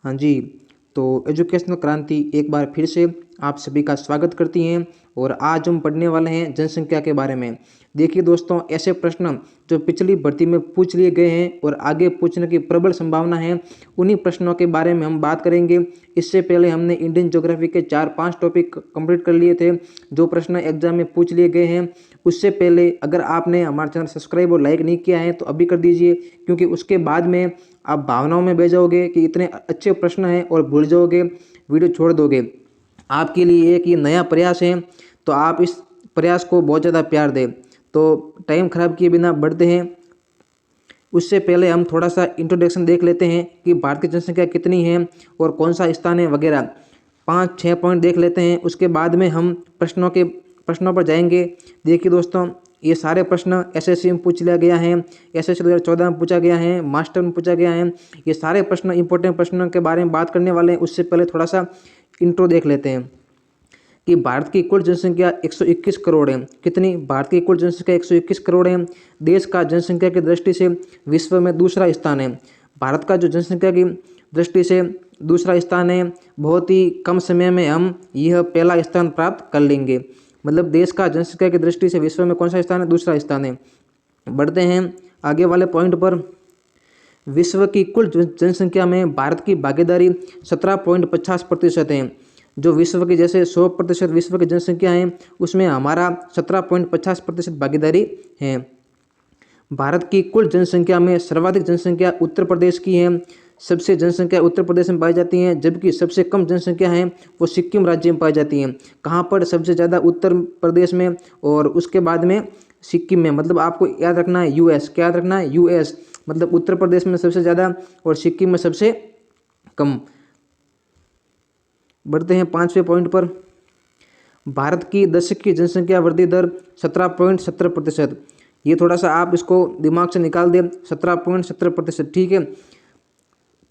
हाँ जी, तो एजुकेशनल क्रांति एक बार फिर से आप सभी का स्वागत करती हैं और आज हम पढ़ने वाले हैं जनसंख्या के बारे में। देखिए दोस्तों, ऐसे प्रश्न जो पिछली भर्ती में पूछ लिए गए हैं और आगे पूछने की प्रबल संभावना है, उन्हीं प्रश्नों के बारे में हम बात करेंगे। इससे पहले हमने इंडियन ज्योग्राफी के 4-5 टॉपिक कंप्लीट कर लिए थे, जो प्रश्न एग्जाम में पूछ लिए गए हैं। उससे पहले अगर आपने हमारा चैनल सब्सक्राइब और लाइक नहीं किया है तो अभी कर दीजिए, क्योंकि उसके बाद में आप भावनाओं में बह जाओगे कि इतने अच्छे प्रश्न हैं और भूल जाओगे, वीडियो छोड़ दोगे। आपके लिए एक ये नया प्रयास है, तो आप इस प्रयास को बहुत ज़्यादा प्यार दें। तो टाइम खराब किए बिना बढ़ते हैं। उससे पहले हम थोड़ा सा इंट्रोडक्शन देख लेते हैं कि भारत की जनसंख्या कितनी है और कौन सा स्थान है वगैरह। 5-6 पॉइंट देख लेते हैं, उसके बाद में हम प्रश्नों पर जाएंगे। देखिए दोस्तों, ये सारे प्रश्न एसएससी में पूछ लिया गया है, एसएससी 2014 में पूछा गया है, मास्टर में पूछा गया है। ये सारे प्रश्न इंपॉर्टेंट प्रश्नों के बारे में बात करने वाले हैं। उससे पहले थोड़ा सा इंट्रो देख लेते हैं कि भारत की कुल जनसंख्या 121 करोड़ है। कितनी? भारत की कुल जनसंख्या 121 करोड़ है। देश का जनसंख्या की दृष्टि से विश्व में दूसरा स्थान है। भारत का जो जनसंख्या की दृष्टि से दूसरा स्थान है, बहुत ही कम समय में हम यह पहला स्थान प्राप्त कर लेंगे। मतलब देश का जनसंख्या की दृष्टि से विश्व में कौन सा स्थान है? दूसरा स्थान है। बढ़ते हैं आगे वाले पॉइंट पर। विश्व की कुल जनसंख्या में भारत की भागीदारी 17.50% है। जो विश्व की जैसे 100% विश्व की जनसंख्या है, उसमें हमारा 17.50% भागीदारी है। भारत की कुल जनसंख्या में सर्वाधिक जनसंख्या उत्तर प्रदेश की है। सबसे जनसंख्या उत्तर प्रदेश में पाई जाती है, जबकि सबसे कम जनसंख्या है वो सिक्किम राज्य में पाई जाती है। कहाँ पर? सबसे ज़्यादा उत्तर प्रदेश में और उसके बाद में सिक्किम में। मतलब आपको याद रखना है यूएस। क्या याद रखना है? यूएस। मतलब उत्तर प्रदेश में सबसे ज़्यादा और सिक्किम में सबसे कम। बढ़ते हैं 5वें पॉइंट पर। भारत की दशक की जनसंख्या वृद्धि दर 17.70%। ये थोड़ा सा आप इसको दिमाग से निकाल दें, 17.70%। ठीक है।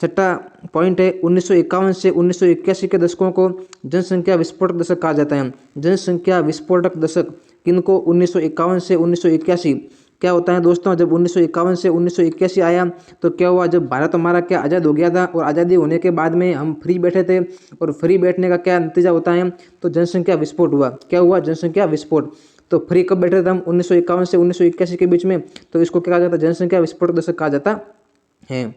छठा पॉइंट है, 1951 से 1981 के दशकों को जनसंख्या विस्फोटक दशक कहा जाता है। जनसंख्या विस्फोटक दशक किनको? 1951 से 1981। क्या होता है दोस्तों, जब 1951 से 1981 आया तो क्या हुआ? जब भारत हमारा क्या आज़ाद हो गया था और आज़ादी होने के बाद में हम फ्री बैठे थे, और फ्री बैठने का क्या नतीजा होता है? तो जनसंख्या विस्फोट हुआ। क्या हुआ? जनसंख्या विस्फोट। तो फ्री कब बैठे थे हम? 1951 से 1981 के बीच में। तो इसको क्या कहा जाता है? जनसंख्या विस्फोटक दशक कहा जाता है।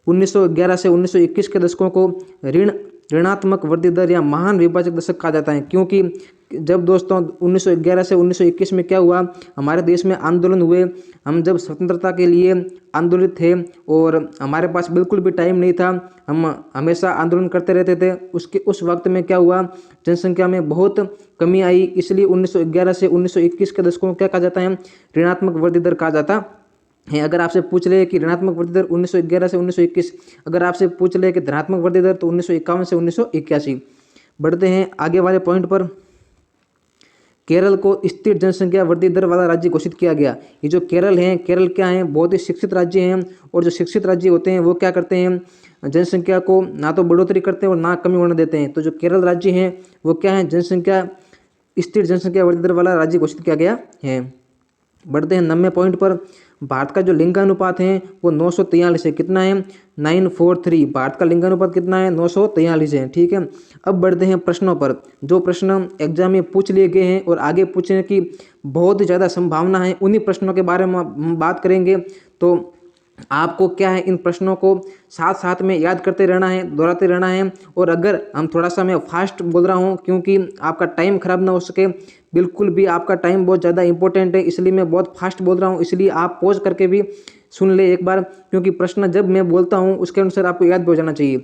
1911 से 1921 के दशकों को ऋणात्मक वृद्धि दर या महान विभाजक दशक कहा जाता है, क्योंकि जब दोस्तों 1911 से 1921 में क्या हुआ? हमारे देश में आंदोलन हुए। हम जब स्वतंत्रता के लिए आंदोलित थे और हमारे पास बिल्कुल भी टाइम नहीं था, हम हमेशा आंदोलन करते रहते थे। उस वक्त में क्या हुआ? जनसंख्या में बहुत कमी आई। इसलिए 1911 से 1921 के दशकों को क्या कहा जाता है? ऋणात्मक वृद्धि दर कहा जाता है। अगर आपसे पूछ ले कि ऋणात्मक वृद्धि दर 1911 से 1921, अगर आपसे पूछ ले कि धनात्मक वृद्धि दर, तो 1951 से 1981। बढ़ते हैं आगे वाले पॉइंट पर। केरल को स्थिर जनसंख्या वृद्धि दर वाला राज्य घोषित किया गया। ये जो केरल है, केरल क्या है? बहुत ही शिक्षित राज्य हैं, और जो शिक्षित राज्य होते हैं वो क्या करते हैं? जनसंख्या को ना तो बढ़ोतरी करते हैं और ना कमी होने देते हैं। तो जो केरल राज्य हैं वो क्या है? स्थिर जनसंख्या वृद्धि दर वाला राज्य घोषित किया गया है। बढ़ते हैं 90 पॉइंट पर। भारत का जो लिंगानुपात है वो 943 है। कितना है? 943। भारत का लिंगानुपात कितना है? 943 है। ठीक है। अब बढ़ते हैं प्रश्नों पर। जो प्रश्न एग्जाम में पूछ लिए गए हैं और आगे पूछने की बहुत ज़्यादा संभावना है, उन्हीं प्रश्नों के बारे में हम बात करेंगे। तो आपको क्या है, इन प्रश्नों को साथ साथ में याद करते रहना है, दोहराते रहना है। और अगर हम थोड़ा सा मैं फास्ट बोल रहा हूँ क्योंकि आपका टाइम खराब ना हो सके, बिल्कुल भी आपका टाइम बहुत ज़्यादा इंपॉर्टेंट है, इसलिए मैं बहुत फास्ट बोल रहा हूँ। इसलिए आप पॉज करके भी सुन ले एक बार, क्योंकि प्रश्न जब मैं बोलता हूँ उसके अनुसार आपको याद भी हो जाना चाहिए।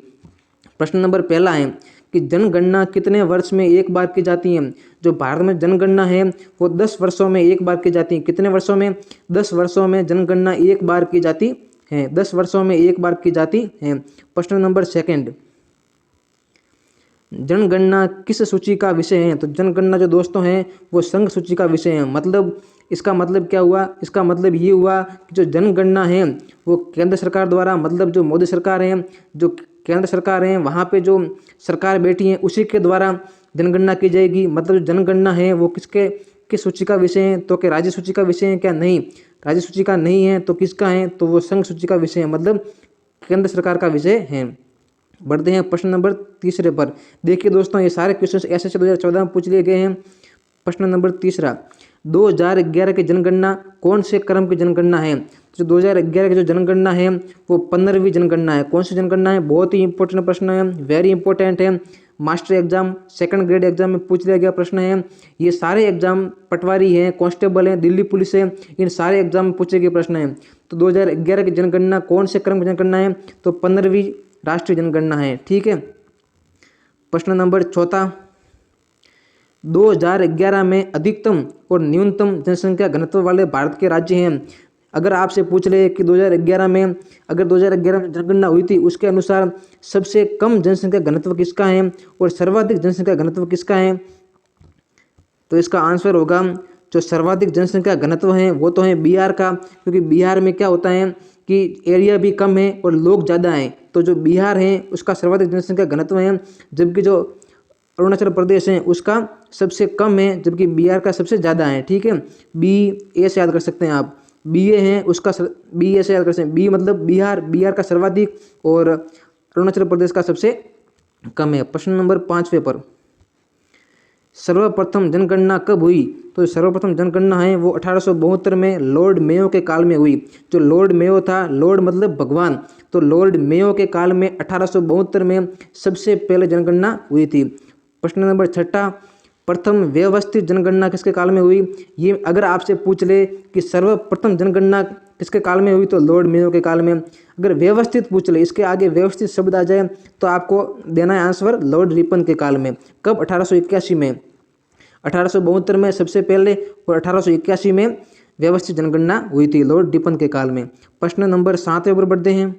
प्रश्न नंबर पहला है कि जनगणना कितने वर्ष में एक बार की जाती है? जो भारत में जनगणना है वो 10 वर्षों में एक बार की जाती है। कितने वर्षों में? 10 वर्षों में जनगणना एक बार की जाती है। 10 वर्षों में एक बार की जाती है। प्रश्न नंबर सेकंड, जनगणना किस सूची का विषय है? तो जनगणना जो दोस्तों हैं वो संघ सूची का विषय है। मतलब इसका मतलब क्या हुआ? इसका मतलब ये हुआ कि जो जनगणना है वो केंद्र सरकार द्वारा, मतलब जो मोदी सरकार है, जो केंद्र सरकार है, वहाँ पे जो सरकार बैठी है उसी के द्वारा जनगणना की जाएगी। मतलब जो जनगणना है वो किस सूची का विषय है? तो क्या राज्य सूची का विषय है? क्या नहीं, राज्य सूची का नहीं है। तो किसका है? तो वो संघ सूची का विषय है। मतलब केंद्र सरकार का विषय है। बढ़ते हैं प्रश्न नंबर तीसरे पर। देखिए दोस्तों, ये सारे क्वेश्चन ऐसे 2014 में पूछ लिए गए हैं। प्रश्न नंबर तीसरा, 2011 की जनगणना कौन से क्रम की जनगणना है? तो 2011 की जो जनगणना है वो 15वीं जनगणना है। कौन सी जनगणना है? बहुत ही इंपॉर्टेंट प्रश्न है, वेरी इंपॉर्टेंट है। Master exam, second grade exam में पूछ लिया गया प्रश्न है। ये सारे एग्जाम, पटवारी हैं, कांस्टेबल हैं, दिल्ली पुलिस है, इन सारे एग्जाम में पूछे गए प्रश्न हैं। तो 2011 की जनगणना कौन से क्रम की जनगणना है? तो 15वीं राष्ट्रीय जनगणना है। ठीक है। प्रश्न नंबर चौथा, 2011 में अधिकतम और न्यूनतम जनसंख्या घनत्व वाले भारत के राज्य हैं। अगर आपसे पूछ ले कि 2011 में, अगर 2011 में जनगणना हुई थी, उसके अनुसार सबसे कम जनसंख्या घनत्व किसका है और सर्वाधिक जनसंख्या घनत्व किसका है, तो इसका आंसर होगा जो सर्वाधिक जनसंख्या घनत्व है वो तो है बिहार का, क्योंकि बिहार में क्या होता है कि एरिया भी कम है और लोग ज़्यादा हैं। तो जो बिहार है उसका सर्वाधिक जनसंख्या घनत्व है, जबकि जो अरुणाचल प्रदेश है उसका सबसे कम है, जबकि बिहार का सबसे ज़्यादा है। ठीक है। बी ए से याद कर सकते हैं आप, बी ए है उसका बी ए से याद कर सकते हैं। बी मतलब बिहार, बिहार का सर्वाधिक और अरुणाचल प्रदेश का सबसे कम है। प्रश्न नंबर 5वें पर, सर्वप्रथम जनगणना कब हुई? तो सर्वप्रथम जनगणना है वो 1872 में लॉर्ड मेयो के काल में हुई। जो लॉर्ड मेयो था, लॉर्ड मतलब भगवान, तो लॉर्ड मेयो के काल में 1872 में सबसे पहले जनगणना हुई थी। प्रश्न नंबर 6, प्रथम व्यवस्थित जनगणना किसके काल में हुई? ये अगर आपसे पूछ ले कि सर्वप्रथम जनगणना किसके काल में हुई, तो लॉर्ड मेयो के काल में। अगर व्यवस्थित पूछ ले, इसके आगे व्यवस्थित शब्द आ जाए, तो आपको देना है आंसर लॉर्ड रिपन के काल में। कब? 1881 में। 1872 में सबसे पहले और 1881 में व्यवस्थित जनगणना हुई थी लॉर्ड रिपन के काल में। प्रश्न नंबर 7 पर बढ़ते हैं।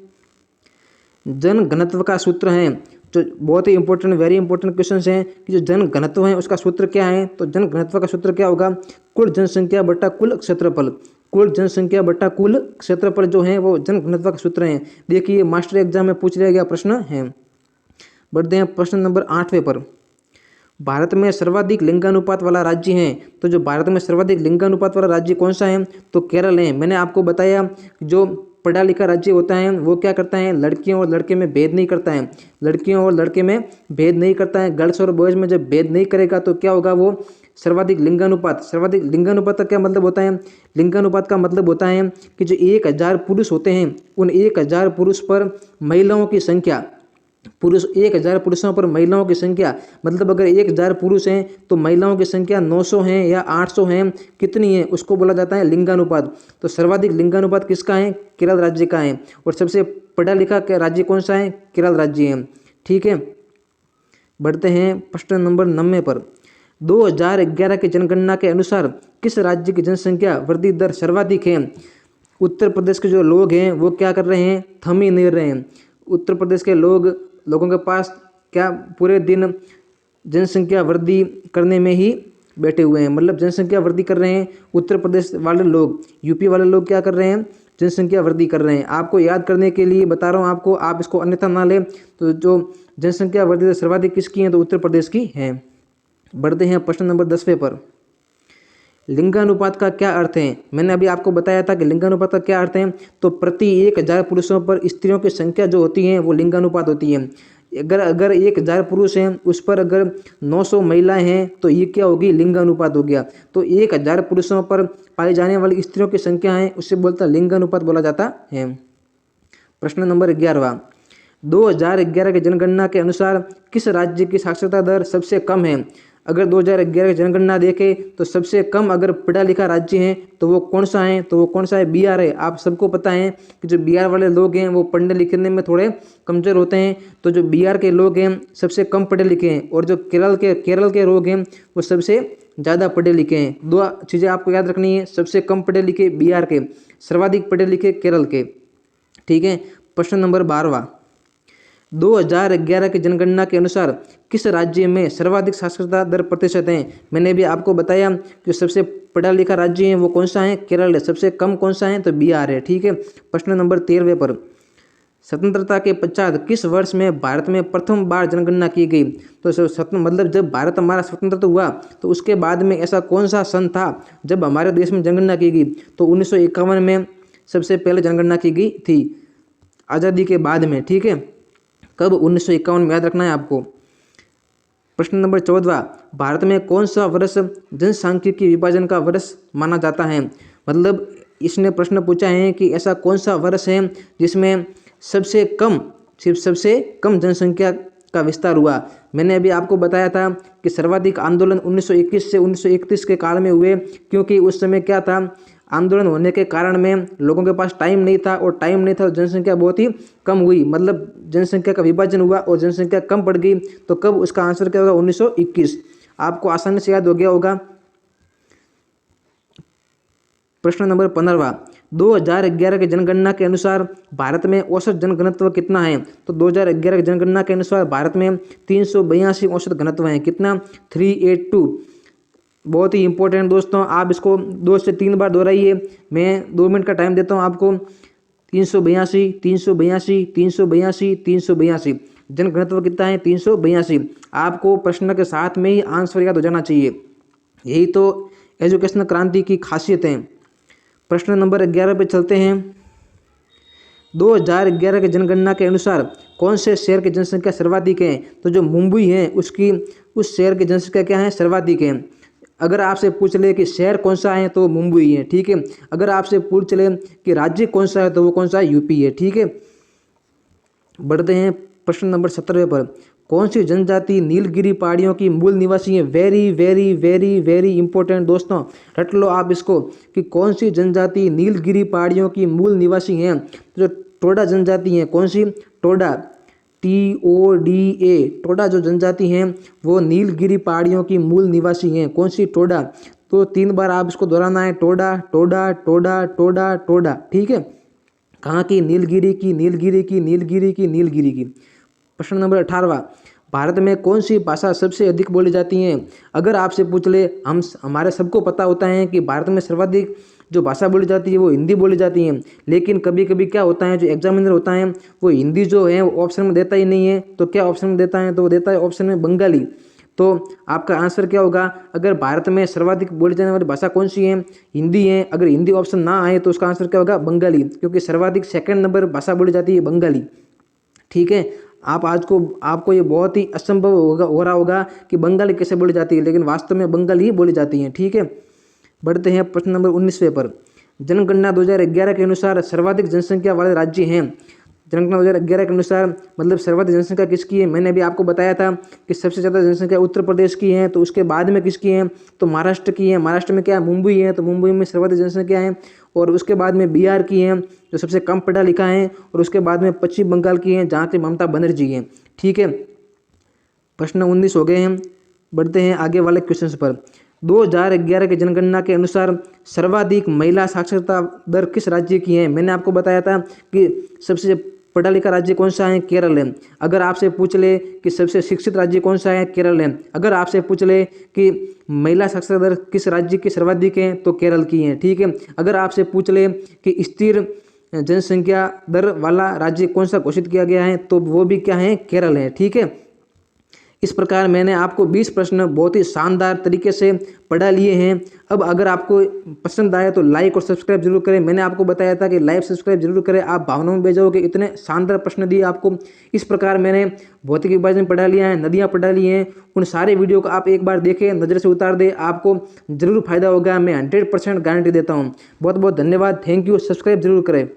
जन घनत्व का सूत्र है, जो बहुत ही इंपॉर्टेंट, वेरी इंपॉर्टेंट क्वेश्चन हैं कि जो जन घनत्व है उसका सूत्र क्या है? तो जन घनत्व का सूत्र क्या होगा? कुल जनसंख्या बटा कुल क्षेत्रफल। कुल जनसंख्या बटा कुल क्षेत्रफल जो है वो जन घनत्व का सूत्र है। देखिए मास्टर एग्जाम में पूछ लिया गया प्रश्न है। बढ़ते हैं प्रश्न नंबर 8वें पर। भारत में सर्वाधिक लिंगानुपात वाला राज्य है, तो जो भारत में सर्वाधिक लिंगानुपात वाला राज्य कौन सा है? तो केरल है। मैंने आपको बताया जो पढ़ा लिखा राज्य होता है वो क्या करता है, लड़कियों और लड़के में भेद नहीं करता है। लड़कियों और लड़के में भेद नहीं करता है, गर्ल्स और बॉयज में जब भेद नहीं करेगा तो क्या होगा, वो सर्वाधिक लिंगानुपात। सर्वाधिक लिंगानुपात का क्या मतलब होता है? लिंगानुपात का मतलब होता है कि जो 1000 पुरुष होते हैं उन 1000 पुरुष पर महिलाओं की संख्या, पुरुष 1000 पुरुषों पर महिलाओं की संख्या, मतलब अगर 1000 पुरुष हैं तो महिलाओं की संख्या 900 है या 800 है, कितनी है, उसको बोला जाता है लिंगानुपात। तो सर्वाधिक लिंगानुपात किसका है? केरल राज्य का है। और सबसे पढ़ा लिखा राज्य कौन सा है? केरल राज्य है। ठीक है। बढ़ते हैं प्रश्न नंबर 9 पर। 2011 की जनगणना के अनुसार किस राज्य की जनसंख्या वृद्धि दर सर्वाधिक है? उत्तर प्रदेश के जो लोग हैं वो क्या कर रहे हैं? थम ही नहीं रहे हैं। उत्तर प्रदेश के लोगों के पास क्या पूरे दिन जनसंख्या वृद्धि करने में ही बैठे हुए हैं, मतलब जनसंख्या वृद्धि कर रहे हैं। उत्तर प्रदेश वाले लोग, यूपी वाले लोग क्या कर रहे हैं? जनसंख्या वृद्धि कर रहे हैं। आपको याद करने के लिए बता रहा हूँ आपको, आप इसको अन्यथा ना लें। तो जो जनसंख्या वृद्धि सर्वाधिक किसकी है? तो उत्तर प्रदेश की है। बढ़ते हैं प्रश्न नंबर 10वें पर। लिंगानुपात का क्या अर्थ है? मैंने अभी आपको बताया था कि लिंगानुपात का क्या अर्थ है। तो प्रति 1000 पुरुषों पर स्त्रियों की संख्या जो होती है वो लिंगानुपात होती है। अगर 1000 पुरुष हैं उस पर अगर 900 महिलाएं हैं तो ये क्या होगी? लिंगानुपात हो गया। तो 1000 पुरुषों पर पाई जाने वाली स्त्रियों की संख्या है उससे बोलता लिंगानुपात बोला जाता है। प्रश्न नंबर 11वां। 2011 की जनगणना के अनुसार किस राज्य की साक्षरता दर सबसे कम है? अगर 2011 की जनगणना देखें तो सबसे कम अगर पढ़ा लिखा राज्य है तो वो कौन सा है? तो वो कौन सा है? बिहार है। आप सबको पता है कि जो बिहार वाले लोग हैं वो पढ़ने लिखने में थोड़े कमजोर होते हैं। तो जो बिहार के लोग हैं सबसे कम पढ़े लिखे हैं, और जो केरल के लोग हैं वो सबसे ज़्यादा पढ़े लिखे हैं। दो चीज़ें आपको याद रखनी है, सबसे कम पढ़े लिखे बिहार के, सर्वाधिक पढ़े लिखे केरल के। ठीक है। प्रश्न नंबर 12वां। 2011 की जनगणना के अनुसार किस राज्य में सर्वाधिक साक्षरता दर प्रतिशत है? मैंने भी आपको बताया कि सबसे पढ़ा लिखा राज्य है वो कौन सा है? केरल है। सबसे कम कौन सा है? तो बिहार है। ठीक है। प्रश्न नंबर 13वें पर। स्वतंत्रता के पश्चात किस वर्ष में भारत में प्रथम बार जनगणना की गई? तो मतलब जब भारत हमारा स्वतंत्र हुआ तो उसके बाद में ऐसा कौन सा सन था जब हमारे देश में जनगणना की गई? तो 1951 में सबसे पहले जनगणना की गई थी। आज़ादी के बाद में, ठीक है। कब? 1951 में, याद रखना है आपको। प्रश्न नंबर 14, भारत में कौन सा वर्ष जनसांख्यिकी विभाजन का वर्ष माना जाता है? मतलब इसने प्रश्न पूछा है कि ऐसा कौन सा वर्ष है जिसमें सबसे कम, सिर्फ सबसे कम जनसंख्या का विस्तार हुआ। मैंने अभी आपको बताया था कि सर्वाधिक आंदोलन 1921 से 1931 के काल में हुए, क्योंकि उस समय क्या था, आंदोलन होने के कारण में लोगों के पास टाइम नहीं था, और टाइम नहीं था तो जनसंख्या बहुत ही कम हुई, मतलब जनसंख्या का विभाजन हुआ और जनसंख्या कम पड़ गई। तो कब? उसका आंसर क्या होगा? 1921। आपको आसानी से याद हो गया होगा। प्रश्न नंबर 15, 2011 की जनगणना के अनुसार भारत में औसत जनघनत्व कितना है? तो 2011 की जनगणना के अनुसार भारत में 382 औसत घनत्व है। कितना? 382। बहुत ही इंपॉर्टेंट दोस्तों, आप इसको 2 से 3 बार दोहराइए। मैं 2 मिनट का टाइम देता हूँ आपको। 382, 382, 382, 382। जनघनत्व कितना है? 382। आपको प्रश्न के साथ में ही आंसर याद हो जाना चाहिए। यही तो एजुकेशनल क्रांति की खासियत है। प्रश्न नंबर 11 पे चलते हैं। 2011 की जनगणना के अनुसार कौन से शहर की जनसंख्या सर्वाधिक है? तो जो मुंबई है उसकी, उस शहर की जनसंख्या क्या है? सर्वाधिक है। अगर आपसे पूछ ले कि शहर कौन सा है तो मुंबई है, ठीक है। अगर आपसे पूछ ले कि राज्य कौन सा है तो वो कौन सा है? यूपी है, ठीक है। बढ़ते हैं प्रश्न नंबर 17 पर। कौन सी जनजाति नीलगिरी पहाड़ियों की मूल निवासी है? Very very very very important दोस्तों, रट लो आप इसको कि कौन सी जनजाति नीलगिरी पहाड़ियों की मूल निवासी हैं। जो टोडा जनजाति है, कौन सी? टोडा, TODA, टोडा जो जनजाति हैं वो नीलगिरी पहाड़ियों की मूल निवासी हैं। कौन सी? टोडा। तो 3 बार आप इसको दोहराना है, टोडा टोडा टोडा टोडा टोडा, ठीक है। कहाँ की? नीलगिरी की, नीलगिरी की, नीलगिरी की, नीलगिरी की। प्रश्न नंबर 18, भारत में कौन सी भाषा सबसे अधिक बोली जाती है? अगर आपसे पूछ ले, हमारे सबको पता होता है कि भारत में सर्वाधिक जो भाषा बोली जाती है वो हिंदी बोली जाती है, लेकिन कभी कभी क्या होता है, जो एग्जामिनर होता है वो हिंदी जो है वो ऑप्शन में देता ही नहीं है। तो क्या ऑप्शन में देता है? तो वो देता है ऑप्शन में बंगाली। तो आपका आंसर क्या होगा? अगर भारत में सर्वाधिक बोली जाने वाली भाषा कौन सी है? हिंदी है। अगर हिंदी ऑप्शन ना आए तो उसका आंसर क्या होगा? बंगाली, क्योंकि सर्वाधिक सेकंड नंबर भाषा बोली जाती है बंगाली, ठीक है। आपको ये बहुत ही असंभव हो रहा होगा कि बंगाली कैसे बोली जाती है, लेकिन वास्तव में बंगाली ही बोली जाती है, ठीक है। बढ़ते हैं प्रश्न नंबर 19वें पर। जनगणना 2011 के अनुसार सर्वाधिक जनसंख्या वाले राज्य हैं। जनगणना 2011 के अनुसार मतलब सर्वाधिक जनसंख्या किसकी है? मैंने अभी आपको बताया था कि सबसे ज़्यादा जनसंख्या उत्तर प्रदेश की है, तो उसके बाद में किसकी है? तो महाराष्ट्र की है। महाराष्ट्र में क्या है? मुंबई है, तो मुंबई में सर्वाधिक जनसंख्या है। और उसके बाद में बिहार की है जो सबसे कम पढ़ा लिखा है, और उसके बाद में पश्चिम बंगाल की है जहाँ से ममता बनर्जी हैं, ठीक है। प्रश्न 19 हो गए हैं। बढ़ते हैं आगे वाले क्वेश्चन पर। 2011 की जनगणना के अनुसार सर्वाधिक महिला साक्षरता दर किस राज्य की है? मैंने आपको बताया था कि सबसे पढ़ा लिखा राज्य कौन सा है? केरल है। अगर आपसे पूछ ले कि सबसे शिक्षित राज्य कौन सा है? केरल है। अगर आपसे पूछ ले कि महिला साक्षरता दर किस राज्य की सर्वाधिक है? तो केरल की है, ठीक है। अगर आपसे पूछ ले कि स्थिर जनसंख्या दर वाला राज्य कौन सा घोषित किया गया है? तो वो भी क्या है? केरल है, ठीक है। इस प्रकार मैंने आपको 20 प्रश्न बहुत ही शानदार तरीके से पढ़ा लिए हैं। अब अगर आपको पसंद आए तो लाइक और सब्सक्राइब जरूर करें। मैंने आपको बताया था कि लाइक सब्सक्राइब जरूर करें, आप भावनाओं में बह जाओगे, इतने शानदार प्रश्न दिए आपको। इस प्रकार मैंने भौतिक विभाजन पढ़ा लिया है, नदियाँ पढ़ा ली हैं। उन सारे वीडियो को आप एक बार देखें, नज़र से उतार दे, आपको जरूर फायदा होगा। मैं 100% गारंटी देता हूँ। बहुत बहुत धन्यवाद, थैंक यू। सब्सक्राइब जरूर करें।